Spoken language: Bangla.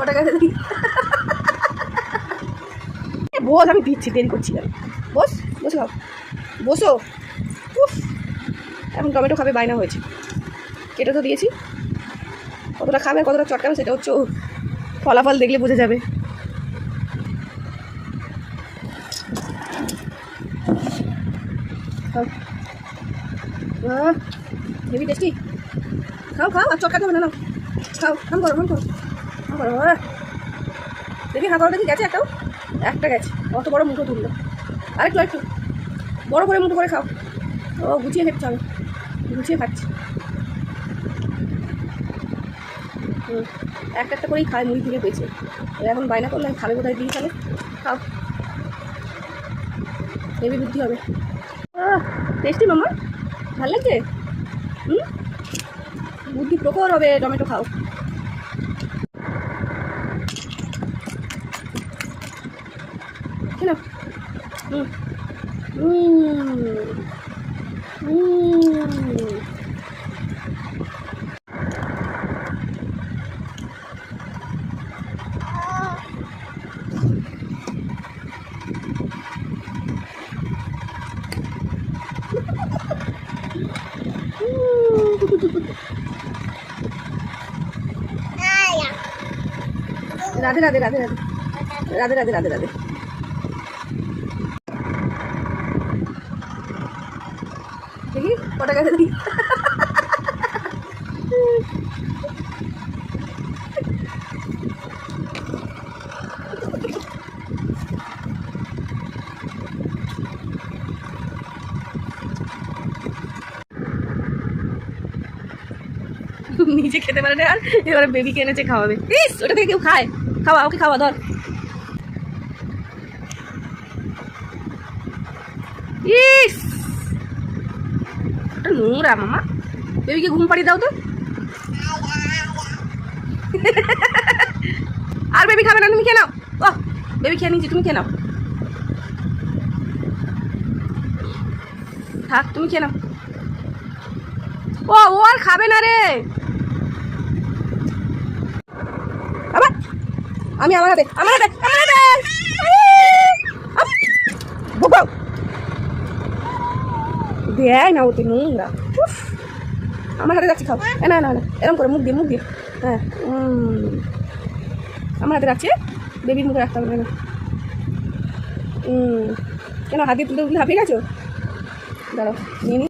কটা গেছে দেখি। বস, আমি দিচ্ছি, দেরি করছি না। বস, বসে খাও, বসো। উফ, এখন টমেটো খাবে বায়না হয়েছে। কেটে তো দিয়েছি, কতটা খাবে কতটা চটকাবে সেটা হচ্ছে ফলাফল দেখলে বোঝা যাবে। Heavy tasty. খাও খাও, আর চটকাতে হবে না, নাও খাও। হাম করো, হাম করো, হাম করো। দেখি হাঁ করো, দেখি গেছে একটাও? একটা গেছে। অত বড় মুঠো তুললো। আরেকটু আরেকটু বড় করে মুঠো করে খাও। ও গুছিয়ে খেতে হবে, গুছিয়ে খাচ্ছি। একটা একটা করেই খায়, মুড়ি থেকে পেয়েছে। এখন বায়না করলে খাবে কোথায় দিয়ে খাবে। খাও, হেভি বুদ্ধি হবে। টেস্টি মামা, ভালো লাগছে? বুদ্ধি প্রখর হবে, টমেটো খাও। কেন? রাধে রাধে রাধে রাধে রাধে রাধে রাধে রাধে। দেখি কটা গেছে দেখি। নিজে খেতে পারে না, আর এবারে বেবিকে এনেছে খাওয়াবে। ইস, ওটা থেকে কেউ খায়? খাওয়া, ওকে খাওয়া, ধর। ইস, ওটা নোংরা মামা। বেবিকে ঘুম পাড়িয়ে দাও তো। আর বেবি খাবে না, তুমি খেয়ে নাও। ও বেবি খেয়ে নিয়েছি, তুমি খেয়ে নাও। থাক, তুমি খেয়ে নাও। ও ও আর খাবে না রে। আবার আমি আমার হাতে, আমার হাতে, আমার হাতে। দেয় না, ওতে নোংরা। আমার হাতে যাচ্ছে, খাও। না না না, এরকম করে মুখ দিয়ে, মুখ দিয়ে। হ্যাঁ, আমার হাতে রাখছে, বেবির মুখে রাখতে হবে না। কেন হাত দিয়ে তুলতে তুলতে হাঁপিয়ে গেছো? দাঁড়াও, নিয়ে নি।